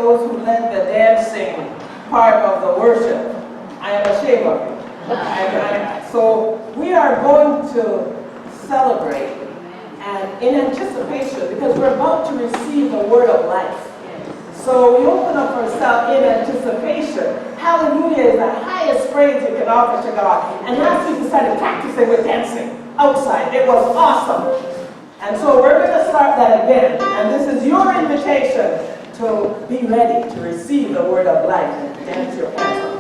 those who led the dancing part of the worship. I am ashamed of you. So we are going to celebrate and in anticipation, because we're about to receive the word of life. So we open up ourselves in anticipation. Hallelujah is the highest praise you can offer to God. And last week we started practicing with dancing outside. It was awesome. And so we're going to start that again. And this is your invitation to be ready to receive the word of life and dance your hands up.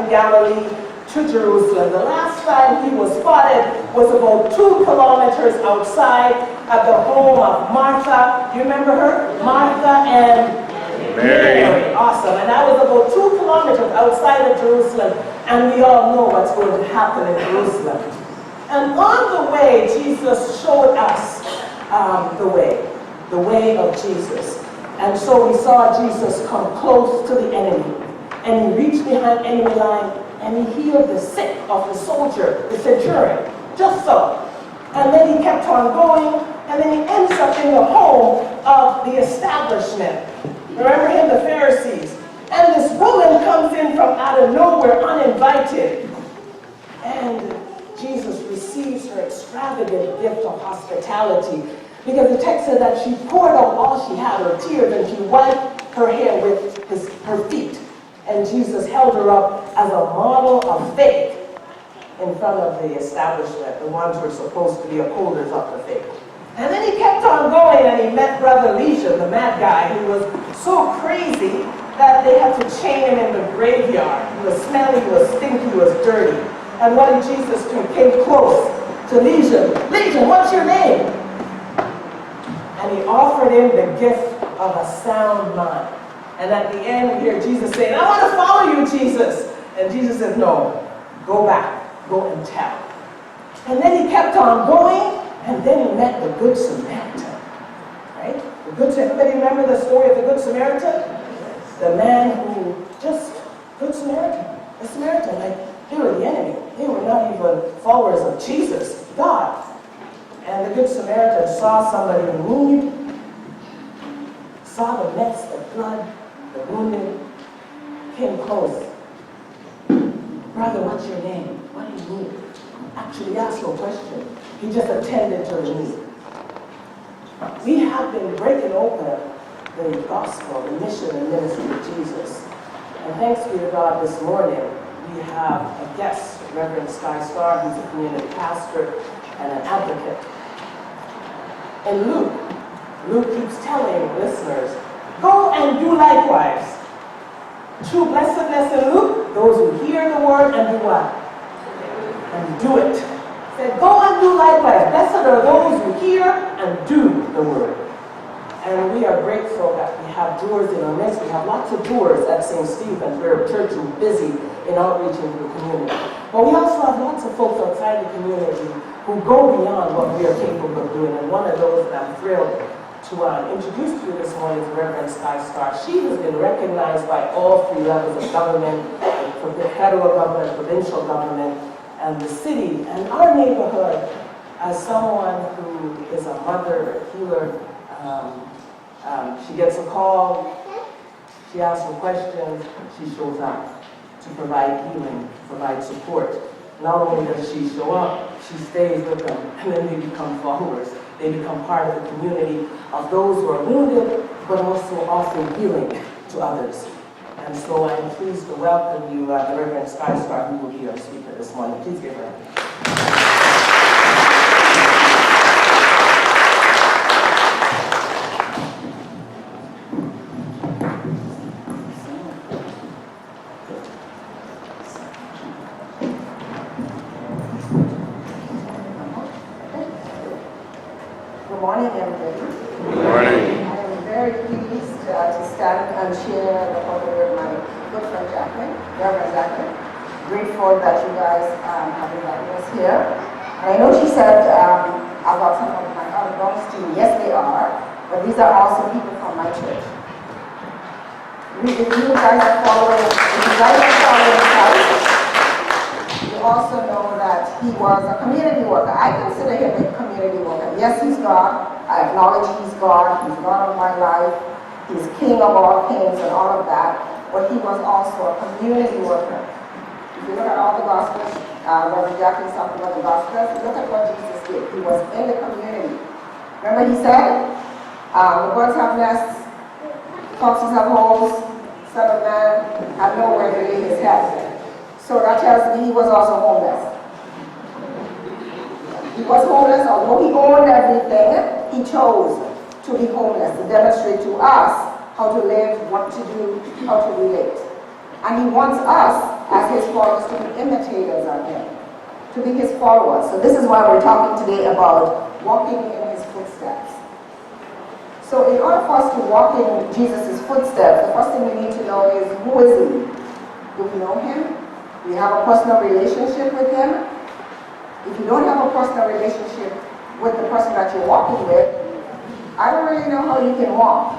Daley to Jerusalem. The last time he was spotted was about 2 kilometers outside at the home of Martha. Do you remember her? Martha and Mary. Awesome. And that was about 2 kilometers outside of Jerusalem. And we all know what's going to happen in Jerusalem. And on the way, Jesus showed us the way of Jesus. And so we saw Jesus come close to the enemy. And he reached behind enemy line and he healed the sick of the soldier, the centurion, just so. And then he kept on going, and then he ends up in the home of the establishment. Remember him, the Pharisees. And this woman comes in from out of nowhere, uninvited. And Jesus receives her extravagant gift of hospitality. Because the text said that she poured out all she had, her tears, and she wiped her hair with her feet. And Jesus held her up as a model of faith in front of the establishment, the ones who were supposed to be upholders of the faith. And then he kept on going and he met Brother Legion, the mad guy, who was so crazy that they had to chain him in the graveyard. He was smelly, he was stinky, he was dirty. And what did Jesus do? He came close to Legion. Legion, what's your name? And he offered him the gift of a sound mind. And at the end, we hear Jesus saying, I want to follow you, Jesus. And Jesus said, no, go back, go and tell. And then he kept on going, and then he met the Good Samaritan. Right? The Good Samaritan. Everybody remember the story of the Good Samaritan? The man who Good Samaritan. The Samaritan, they were the enemy. They were not even followers of Jesus, God. And the Good Samaritan saw somebody in need, saw the mess, the blood, the wounded, came close. Brother, what's your name? What do you need? Actually, he asked no question. He just attended to the need. We have been breaking open the gospel, the mission and ministry of Jesus. And thanks be to God this morning, we have a guest, Reverend Starr, who's a community pastor and an advocate. And Luke keeps telling listeners, go and do likewise. True blessedness in Luke, those who hear the word and do what? And do it. He said, go and do likewise. Blessed are those who hear and do the word. And we are grateful that we have doers in our midst. We have lots of doers at St. Stephen's. We're a church who's busy in outreaching to the community. But we also have lots of folks outside the community who go beyond what we are capable of doing. And one of those that I'm thrilled to introduce to you this morning is Reverend Starr. She has been recognized by all three levels of government, the federal government, provincial government, and the city, and our neighborhood, as someone who is a mother, a healer. She gets a call, she asks some questions, she shows up to provide healing, provide support. Not only does she show up, she stays with them, and then they become followers. They become part of the community of those who are wounded, but also offering healing to others. And so I'm pleased to welcome you, the Reverend Starr, who will be our speaker this morning. Please give her a hand. Good morning, everybody. Good morning. I am very pleased to stand and share the podium with my good friend Jacqueline, Reverend Jacqueline. Grateful that you guys have invited us here. And I know she said about some of my other brothers too. Yes, they are, but these are also people from my church. If you guys are following Christ, you also know that he was a community worker. I consider him a community worker. Yes, he's God. I acknowledge he's God. He's God of my life. He's King of all kings and all of that. But he was also a community worker. If you look at all the Gospels, Reverend Jacqueline talking about the Gospels, look at what Jesus did. He was in the community. Remember he said, the birds have nests, foxes have holes, Son of Man had nowhere to lay his head. So that tells me he was also homeless. He was homeless, although he owned everything, he chose to be homeless to demonstrate to us how to live, what to do, how to relate. And he wants us, as his followers, to be imitators of him, to be his followers. So this is why we're talking today about walking in his footsteps. So in order for us to walk in Jesus' footsteps, the first thing we need to know is, who is he? Do we know him? Do you have a personal relationship with him? If you don't have a personal relationship with the person that you're walking with, I don't really know how you can walk.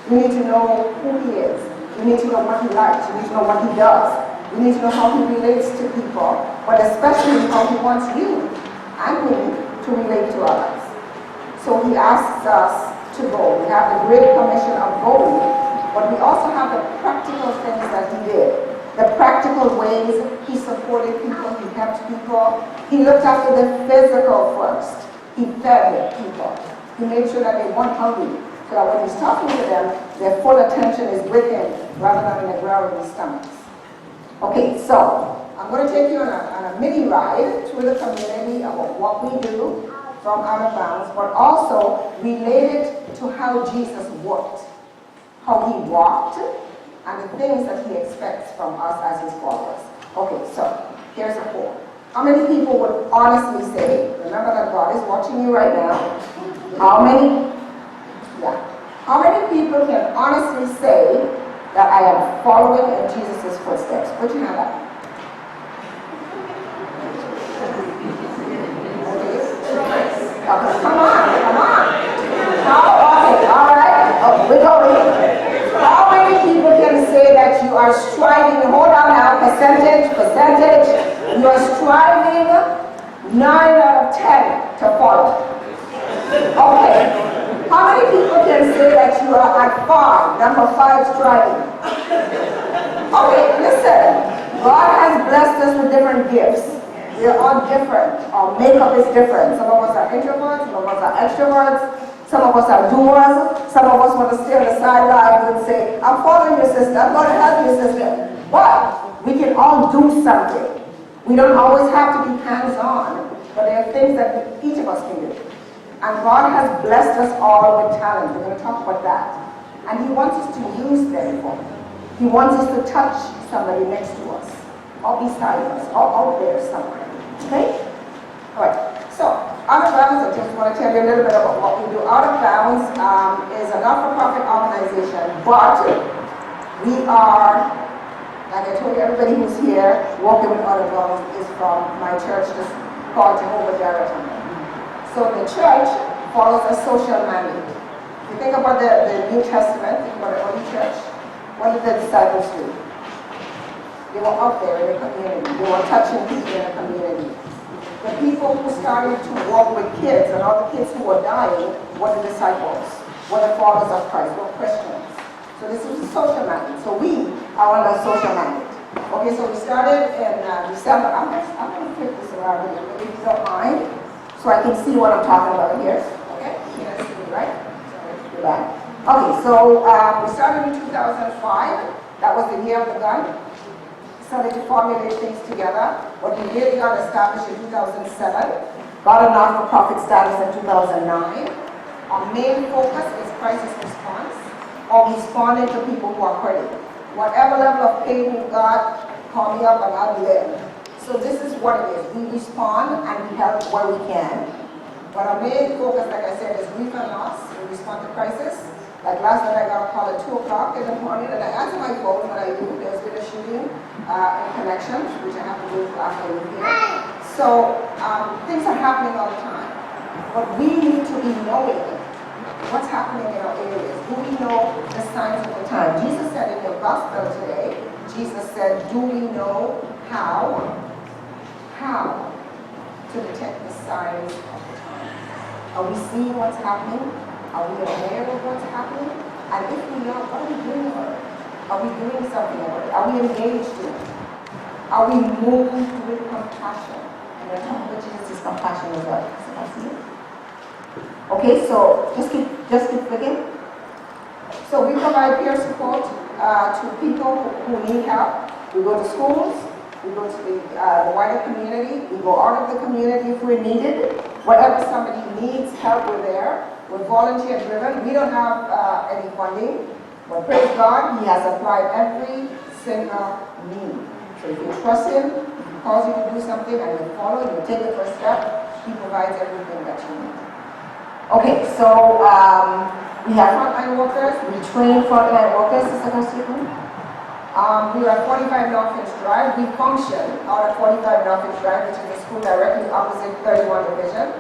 You need to know who he is. You need to know what he likes. You need to know what he does. You need to know how he relates to people, but especially how he wants you and me to relate to others. So he asks us to go. We have the great commission of going, but we also have the practical things that he did. The practical ways he supported people, he helped people. He looked after the physical first. He fed people. He made sure that they weren't hungry, so that when he's talking to them, their full attention is with him rather than in the growling stomachs. Okay, so I'm going to take you on a mini ride through the community about what we do from Out of Bounds, but also relate it to how Jesus worked, how he walked, and the things that he expects from us as his followers. Okay, so here's a poll. How many people would honestly say, remember that God is watching you right now, how many people can honestly say that I am following in Jesus' footsteps? Put your hand up. Okay, come on. Okay, all right. Oh, we're going. How many people can say that you are striving, hold on now, percentage, you are striving 9 out of 10 to follow? Okay. How many people can say that you are at 5, number 5 striving? Okay, listen. God has blessed us with different gifts. We are all different. Our makeup is different. Some of us are introverts, some of us are extroverts. Some of us are doers. Some of us want to stay on the sidelines and say, I'm following your sister, I'm going to help your sister. But We can all do something. We don't always have to be hands-on, but there are things that each of us can do. And God has blessed us all with talent. We're going to talk about that. And He wants us to use them for Him. He wants us to touch somebody next to us, or beside us, or out there somewhere. Okay? All right. So, Out of Bounds, I just want to tell you a little bit about what we do. Out of Bounds is a not-for-profit organization, but we are, like I told you, everybody who's here working with Out of Bounds is from my church, just called Jehovah Jireh. So the church follows a social mandate. If you think about the New Testament, think about the early church, what did the disciples do? They were out there in the community. They were touching people in the community. The people who started to walk with kids and all the kids who were dying were the disciples, were the followers of Christ, were Christians. So this is a social mandate. So we are on a social mandate. Okay, so we started in December. I'm going to flip this around a little bit, if you don't mind, so I can see what I'm talking about here. Okay, you can see me, right? So, do that. Okay, so we started in 2005. That was the year of the gun. Started to formulate things together. But we really got established in 2007. Got a not-for-profit status in 2009. Our main focus is crisis response, or responding to people who are hurting. Whatever level of pain you've got, call me up and I'll be there. So this is what it is. We respond and we help where we can. But our main focus, like I said, is grief and loss. We respond to crisis. Like last night I got a call at 2 o'clock in the morning and I answer my phone when I do. There's been a shooting in connection, which I have to do after I leave here. So things are happening all the time. But we need to be knowing what's happening in our areas. Do we know the signs of the time? Jesus said in the gospel today, Jesus said, do we know how to detect the signs of the time? Are we seeing what's happening? Are we aware of what's happening? And if we are, what are we doing about it? Are we doing something about it? Are we engaged in it? Are we moved with compassion? And we're talking about Jesus' compassion as well. So I see it. Okay, so just keep clicking. So we provide peer support to people who need help. We go to schools. We go to the wider community. We go out of the community if we're needed. Whatever somebody needs help, we're there. We're volunteer driven. We don't have any funding, but praise God, He has applied every single need. So if you trust Him, if He calls you to do something and you follow, you take the first step, He provides everything that you need. Okay, so we have frontline workers. We train frontline workers, Sister Constituent. We are at 45 Northfield Drive. We function out of 45 Northfield Drive, which is a school directly opposite 31 Division.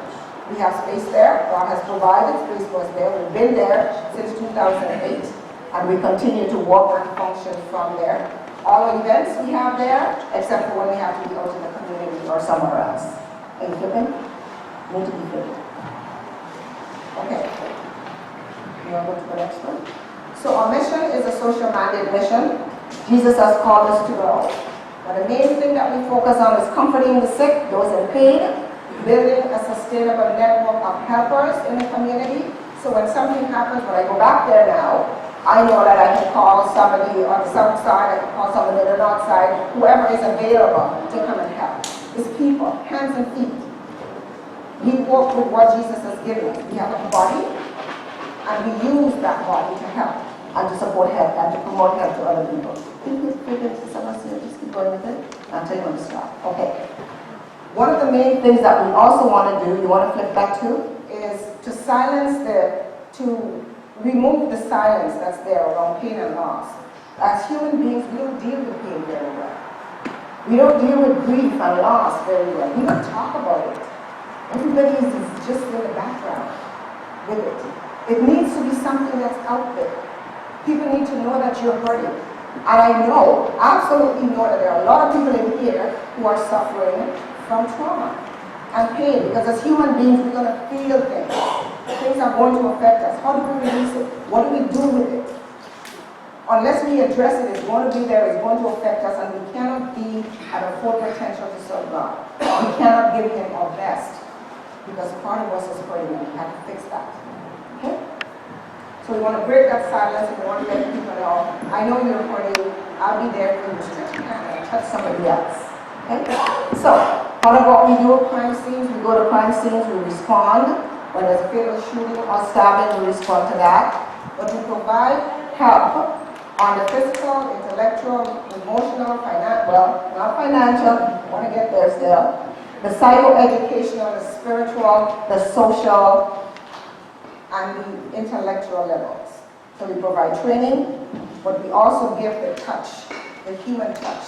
We have space there. God has provided space for us there. We've been there since 2008, and we continue to work and function from there. All the events we have there, except for when we have to be out in the community or somewhere else. Are you flipping? Need to be flipping. Okay. You want to go to the next one? So our mission is a social mandate mission. Jesus has called us to go. But the main thing that we focus on is comforting the sick, those in pain, building a sustainable network of helpers in the community. So when something happens, when I go back there now, I know that I can call somebody on the south side, I can call somebody on the north side, whoever is available to come and help. It's people, hands and feet. We work with what Jesus has given us. We have a body, and we use that body to help and to support help and to promote help to other people. Just keep going with it. I'll tell you when to stop. Okay. One of the main things that we also want to do, you want to flip back to, is to remove the silence that's there around pain and loss. As human beings, we don't deal with pain very well. We don't deal with grief and loss very well. We don't talk about it. Everybody is just in the background with it. It needs to be something that's out there. People need to know that you're hurting. And I know, absolutely know that there are a lot of people in here who are suffering from trauma and pain, because as human beings we're going to feel things. Things are going to affect us. How do we release it? What do we do with it? Unless we address it, it's going to be there, it's going to affect us, and we cannot be at a full potential to serve God. We cannot give Him our best, because part of us is hurting and we have to fix that. Okay? So we want to break that silence and we want to let people know, I know you're hurting, I'll be there for you to stretch your hand. touch somebody else. Okay? So, part of what we do at crime scenes, we go to crime scenes, we respond. When there's a fatal shooting or stabbing, we respond to that. But we provide help on the physical, intellectual, emotional, not financial, I want to get there still. The psychoeducational, the spiritual, the social, and the intellectual levels. So we provide training, but we also give the touch, the human touch.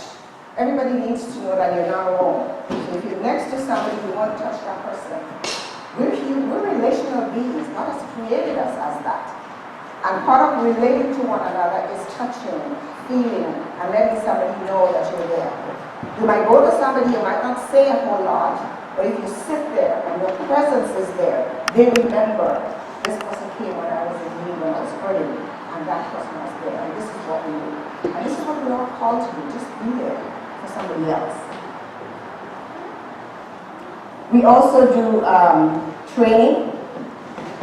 Everybody needs to know that you're not alone. So if you're next to somebody, you want to touch that person. We're relational beings. God has created us as that. And part of relating to one another is touching, feeling, and letting somebody know that you're there. You might go to somebody, you might not say a whole lot, but if you sit there and your presence is there, they remember, this person came when I was in need, when I was hurting, and that person was there, and this is what we do. And this is what we're all called to do, just be there for somebody else. We also do training.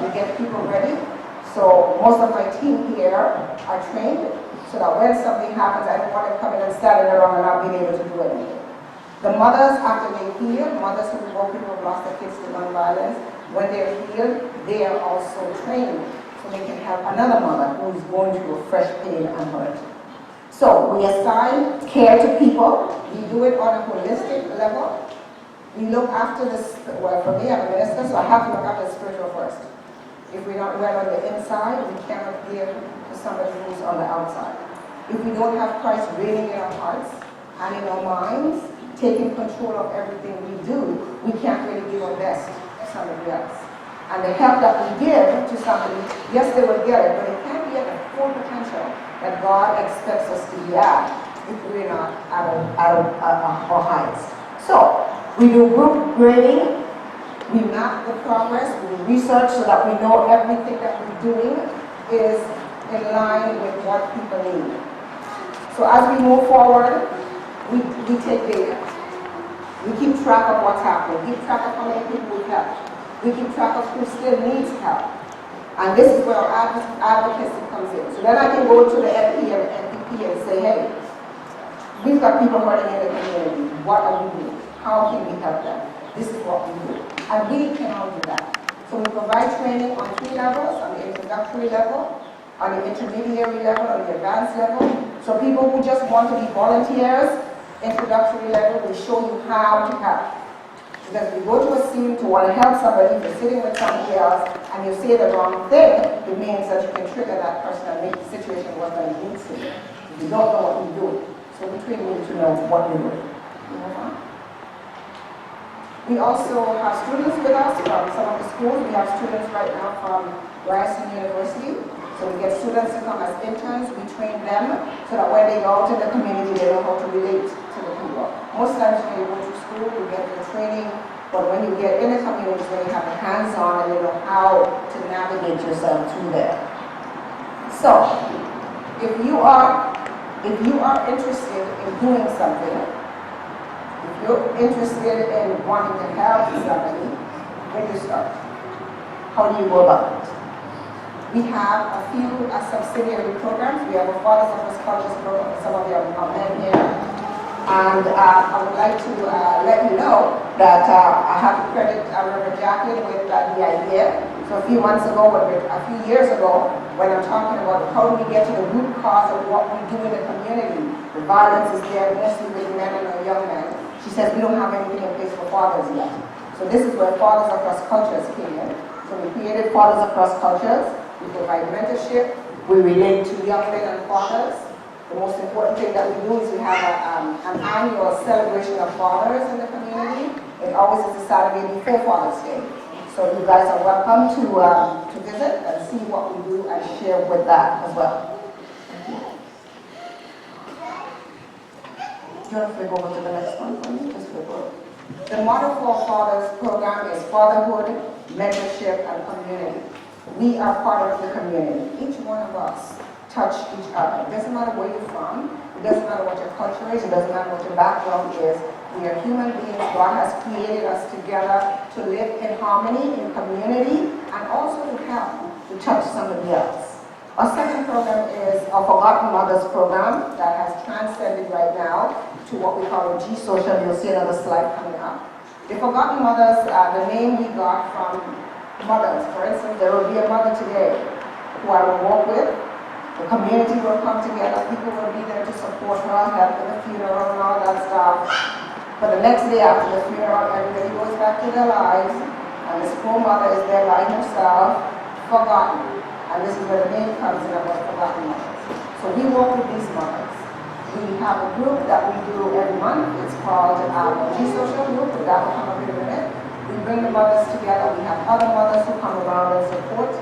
We get people ready. So most of my team here are trained so that when something happens, I don't want them coming and standing around and not being able to do anything. The mothers, after they heal, mothers who people who have lost their kids to gun violence, when they're healed, they are also trained so they can help another mother who is going through a fresh pain and hurt. So we assign care to people. We do it on a holistic level. We look after this, well, for me, I'm a minister, so I have to look after the spiritual first. If we're not well on the inside, we cannot give to somebody who's on the outside. If we don't have Christ reigning in our hearts and in our minds, taking control of everything we do, we can't really give our best to somebody else. And the help that we give to somebody, yes, they will get it, but it can't be at the full potential that God expects us to be at if we're not at our heights. So, we do group grading. We map the progress, we research so that we know everything that we're doing is in line with what people need. So as we move forward, we take data. We keep track of what's happening. We keep track of how many people we help. We keep track of who still needs help. And this is where our advocacy comes in. So then I can go to the MP and MPP and say, hey, we've got people hurting in the community. What are we doing? How can we help them? This is what we do. And we can all do that. So we provide training on 3 levels, on the introductory level, on the intermediary level, on the advanced level. So people who just want to be volunteers, introductory level, we show you how to help. Because if you go to a scene to want to help somebody, if you're sitting with somebody else, and you say the wrong thing, it means that you can trigger that person and make the situation worse than it needs to be. You don't know what you're doing. So we train you to know what you're doing. We also have students with us from some of the schools. We have students right now from Ryerson University. So we get students to come as interns. We train them so that when they go out in the community, they know how to relate to the people. Most times when you go to school, you get the training, but when you get in the community, when you have the hands-on and you know how to navigate yourself through there. So, if you are interested in doing something, if you're interested in wanting to help somebody, where do you start? How do you go about it? We have a few subsidiary programs. We have a Fathers of Us Colleges program, some of you are men here. And I would like to let you know that I have to credit Reverend Jacqueline with the idea. So a few years ago, when I'm talking about how do we get to the root cause of what we do in the community, the violence is there mostly with men and young men. She says we don't have anything in place for fathers yet. So this is where Fathers Across Cultures came in. So we created Fathers Across Cultures. We provide mentorship. We relate to young men and fathers. The most important thing that we do is we have an annual celebration of fathers in the community. It always is a Saturday before Father's Day. So you guys are welcome to visit and see what we do and share with that as well. Do you want to flip over to the next one for me? Just flip over. The Model for Fathers program is fatherhood, mentorship, and community. We are part of the community. Each one of us touch each other. It doesn't matter where you're from. It doesn't matter what your culture is. It doesn't matter what your background is. We are human beings. God has created us together to live in harmony, in community, and also to help, to touch somebody else. Our second program is a Forgotten Mothers program that has transcended right now. to what we call a G social. You'll see another slide coming up. The Forgotten Mothers, the name we got from mothers. For instance, there will be a mother today who I will walk with. The community will come together. People will be there to support her, help with the funeral and all that stuff. But the next day after the funeral, everybody goes back to their lives, and this poor mother is there by herself, forgotten. And this is where the name comes in about Forgotten Mothers. So we work with these mothers. We have a group that we do every month. It's called the G-Social Group. That will come up in a minute. We bring the mothers together. We have other mothers who come around and support.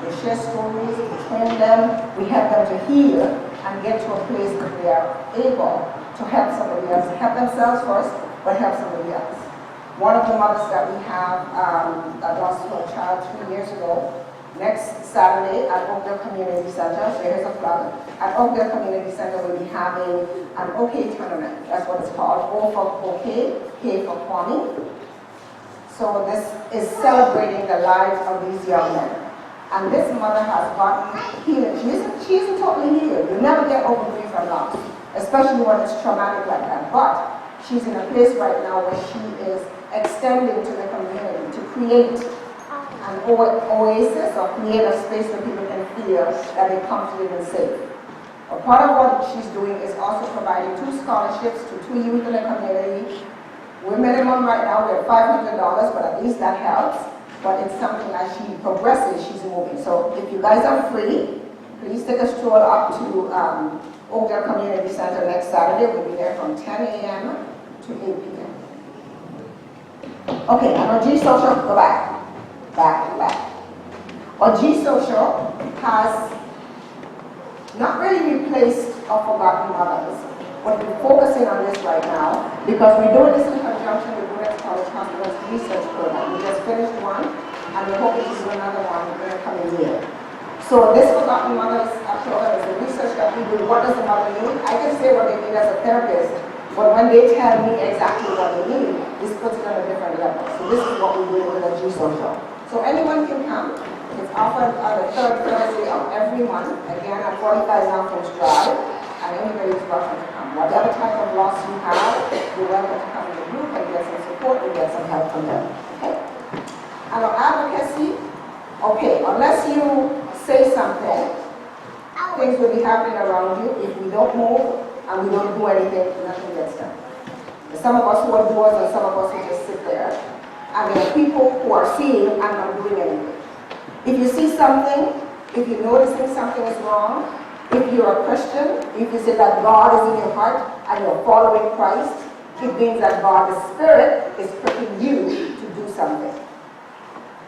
They share stories, we train them, we help them to heal and get to a place that they are able to help somebody else, help themselves first, but help somebody else. One of the mothers that we have that lost her child 3 years ago, next Saturday at Oakdale Community Center, so here's a plug. At Oakdale Community Center, we'll be having an OK tournament. That's what it's called. O for OK, K for Kwame. So this is celebrating the lives of these young men. And this mother has gotten healed. She isn't totally healed. You never get over grief and loss, especially when it's traumatic like that. But she's in a place right now where she is extending to the community to create an oasis or create a space where people can feel that they're comfortable and safe. But part of what she's doing is also providing 2 scholarships to 2 youth in the community. We're minimum right now, we're $500, but at least that helps. But it's something as she progresses, she's moving. So if you guys are free, please take a stroll up to Oakdale Community Center next Saturday. We'll be there from 10 a.m. to 8 p.m. Okay, and our G-Social, go back. Our G-Social has not really replaced our Forgotten Mothers, but we're focusing on this right now because we're doing this in conjunction with Women's College Hospital's research program. We just finished one, and we're hoping to do another one in the coming year. So this Forgotten Mothers program is the research that we do. What does the mother need? I can say what they need as a therapist, but when they tell me exactly what they need, this puts it on a different level. So this is what we do with the G-Social. So anyone can come. It's offered on the 3rd Thursday of every month, again at 45 Mountains Drive, and anybody is welcome to come. Whatever type of loss you have, you're welcome to come in the group and get some support and get some help from them. Okay? And our advocacy, okay, unless you say something, things will be happening around you. If we don't move and we don't do anything, nothing gets done. There's some of us who are doers and some of us who just sit there. And there are people who are seeing and not doing anything. If you see something, if you're noticing something is wrong, if you're a Christian, if you say that God is in your heart and you're following Christ, it means that God, the Spirit, is pricking you to do something.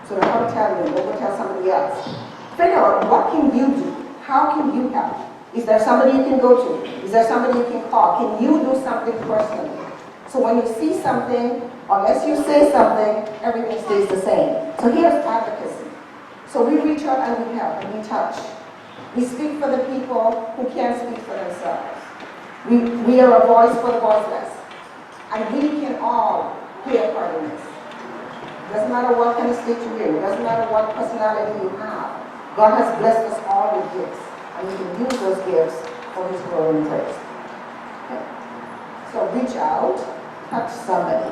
So don't come tell me, don't go tell somebody else. Figure out what can you do? How can you help? Is there somebody you can go to? Is there somebody you can call? Can you do something personally? So when you see something, unless you say something, everything stays the same. So here's advocacy. So we reach out and we help and we touch. We speak for the people who can't speak for themselves. We are a voice for the voiceless. And we can all play a part in this. Doesn't matter what kind of state you're in. It doesn't matter what personality you have. God has blessed us all with gifts. And we can use those gifts for His glory and praise. Okay. So reach out, touch somebody.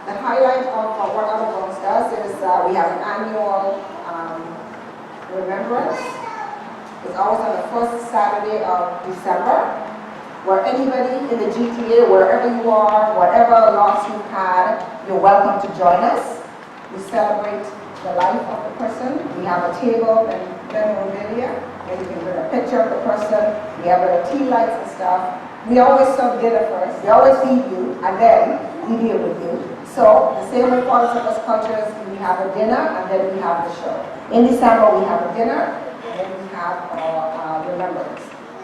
The highlight of what Other Bones does is we have an annual remembrance. It's always on the 1st Saturday of December, where anybody in the GTA, wherever you are, whatever loss you've had, you're welcome to join us. We celebrate the life of the person. We have a table and memorabilia, and you can bring a picture of the person. We have tea lights and stuff. We always serve dinner first. We always feed you, and then we deal with you. So the same with Father of us cultures, we have a dinner, and then we have the show. In December, we have a dinner, and then we have our remembrance.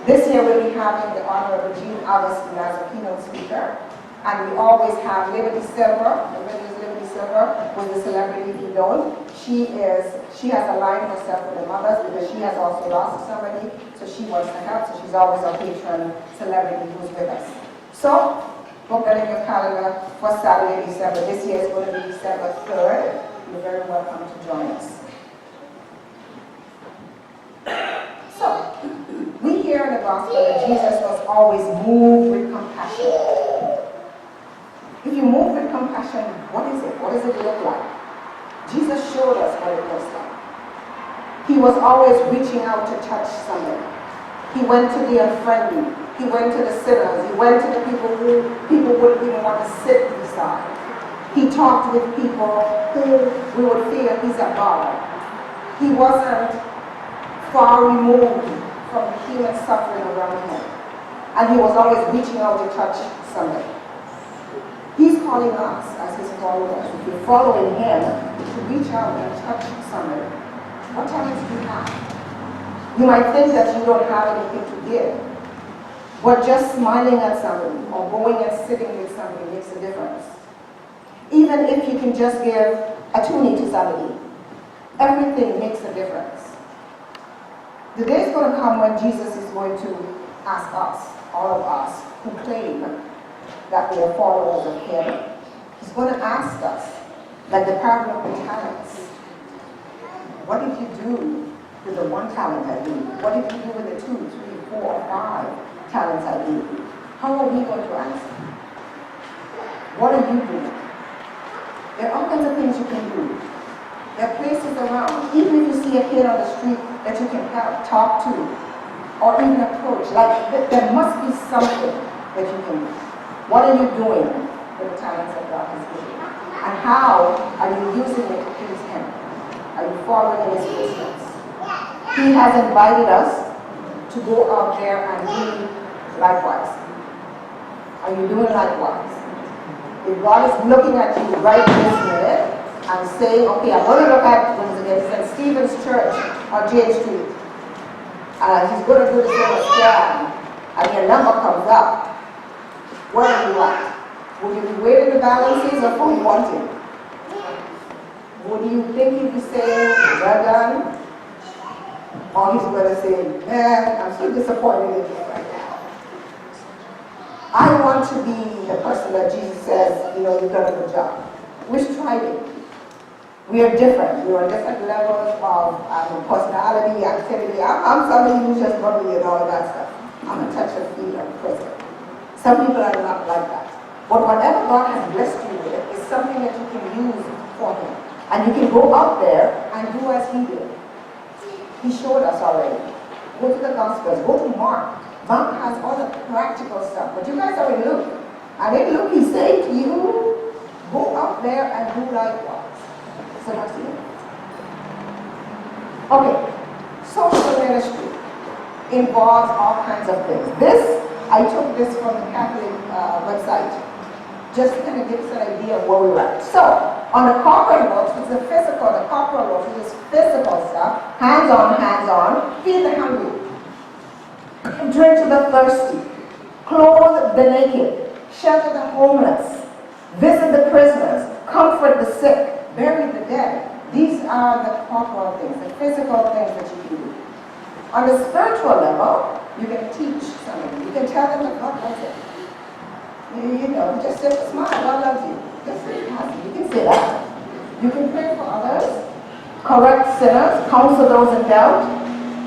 This year, we'll be having the Honorable Jean Augustine as a keynote speaker, and we always have Liberty Silver. Everybody is Liberty Silver, who's the celebrity if you don't. She has aligned herself with the mothers because she has also lost somebody, so she wants to help, so she's always our patron celebrity who's with us. So, book that in your calendar for Saturday, December. This year is going to be December 3rd. You're very welcome to join us. So, we here in the gospel that Jesus was always moved with compassion. If you move with compassion, what is it? What does it look like? Jesus showed us what it looks like. He was always reaching out to touch somebody. He went to the unfriendly. He went to the sinners. He went to the people who people wouldn't even want to sit beside. He talked with people who we would feel he's a God. He wasn't far removed from the human suffering around him. And he was always reaching out to touch somebody. He's calling us as his followers, if you're following him, to reach out and touch somebody. What talents do you have? You might think that you don't have anything to give, but just smiling at somebody or going and sitting with somebody makes a difference. Even if you can just give a toonie to somebody, everything makes a difference. The day is going to come when Jesus is going to ask us, all of us, who claim that we are followers of him. He's going to ask us, like the parable of the talents, what did you do with the 1 talent I gave you? What did you do with the 2, 3, 4, or 5 talents I gave you? How are we going to answer? What are you doing? There are all kinds of things you can do. There are places around, even if you see a kid on the street that you can help, talk to, or even approach. Like, there must be something that you can do. What are you doing with the talents that God has given you? And how are you using it to please him? Are you following his footsteps? He has invited us to go out there and do likewise. Are you doing likewise? If God is looking at you right this minute and saying, okay, I'm going to look at St. Stephen's Church on Jane Street, and he's going to do the same scan, and your number comes up, where are you at? Will you be weighing the balances or who you wanting? Would you think he'd be saying, well done? Or he's going to say, man, I'm so disappointed in you right now. I want to be the person that Jesus says, you know, you've done a good job. We're striving. We are different. We are on different levels of personality, activity. I'm somebody who's just bubbly and all of that stuff. I'm a touch of feet of prison. Some people are not like that. But whatever God has blessed you with is something that you can use for him. And you can go out there and do as he did. He showed us already. Go to the Gospels. Go to Mark. Mark has all the practical stuff. But you guys are in Luke. And in Luke, he's saying to you, go out there and do likewise. So that's it. Okay. Social ministry involves all kinds of things. I took this from the Catholic website. Just to kind of give us an idea of where we're at. So, on the corporate works, which is the physical, the corporate works, which is physical stuff, hands-on, feed the hungry, drink to the thirsty, clothe the naked, shelter the homeless, visit the prisoners, comfort the sick, bury the dead. These are the corporal things, the physical things that you can do. On the spiritual level, you can teach somebody. You can tell them that God loves it. You know, just say, smile, God loves you. Just say, you can say that. You can pray for others, correct sinners, counsel those in doubt,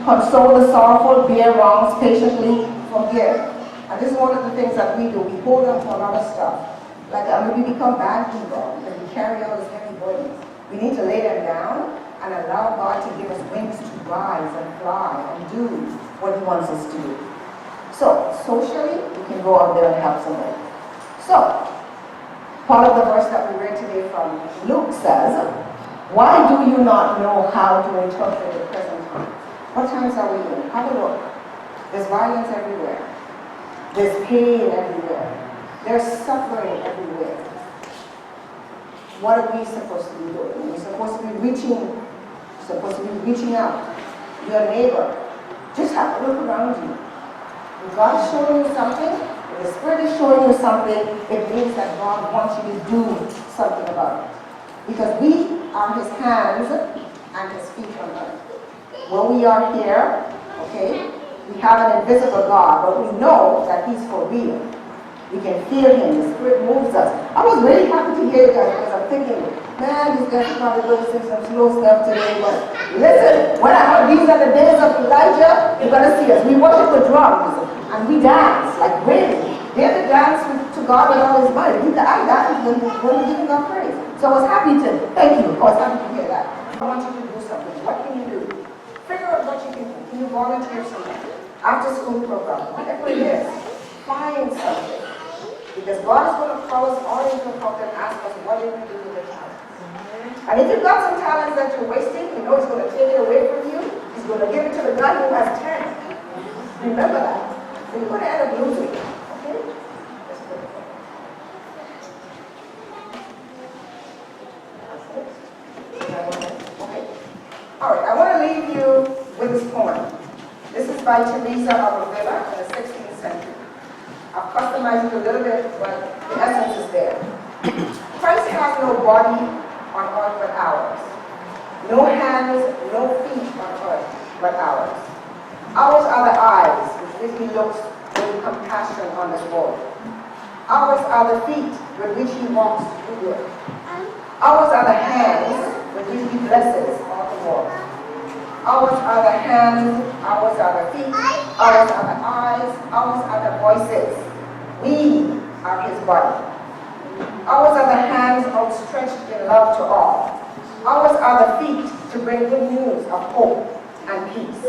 console the sorrowful, bear wrongs, patiently forgive. And this is one of the things that we do. We hold on to a lot of stuff. Like we become bad people because we carry all these heavy burdens. We need to lay them down and allow God to give us wings to rise and fly and do what he wants us to do. So, socially, we can go out there and help somebody. So, part of the verse that we read today from Luke says, why do you not know how to interpret the present time? What times are we in? Have a look. There's violence everywhere. There's pain everywhere. There's suffering everywhere. What are we supposed to be doing? We're supposed to be reaching out. Your neighbor. Just have a look around you. If God's showing you something, if the Spirit is showing you something, it means that God wants you to do something about it. Because we are his hands and his feet on earth. When we are here, okay, we have an invisible God, but we know that he's for real. We can feel him. The Spirit moves us. I was really happy to hear you guys because I'm thinking, man, these guys are probably going to sing some slow stuff today. But listen, when I heard these are the days of Elijah, you're going to see us. We worship with drums and we dance like really. David danced to God with all his might. I danced when we were giving God praise. So I was happy to, thank you. I was happy to hear that. I want you to do something. What can you do? Figure out what you can do. Can you volunteer something? After school program, whatever it is, find something. Because God is going to call us all into account and ask us, what did we do with the talents? And if you've got some talents that you're wasting, you know He's going to take it away from you. He's going to give it to the guy who has 10. Remember that. So you're going to end up losing. Okay? Let's put it there. Okay. All right, I want to leave you with this poem. This is by Teresa of Avila in the 16th century. I've customized it a little bit, but the essence is there. Christ has no body on earth but ours. No hands, no feet on earth but ours. Ours are the eyes with which he looks with compassion on this world. Ours are the feet with which he walks through it. Ours are the hands with which he blesses all the world. Ours are the hands, ours are the feet, ours are the eyes, ours are the voices. We are his body. Ours are the hands outstretched in love to all. Ours are the feet to bring good news of hope and peace.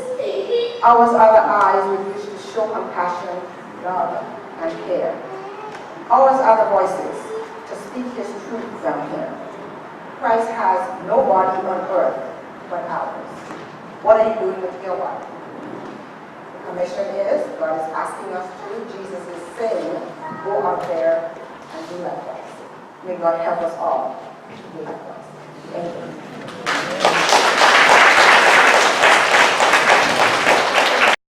Ours are the eyes with which to show compassion, love, and care. Ours are the voices to speak his truth down here. Christ has no body on earth but ours. What are you doing with your body? The commission is, God is asking us to, Jesus is saying, go out there and do likewise. May God help us all to do likewise. Thank you.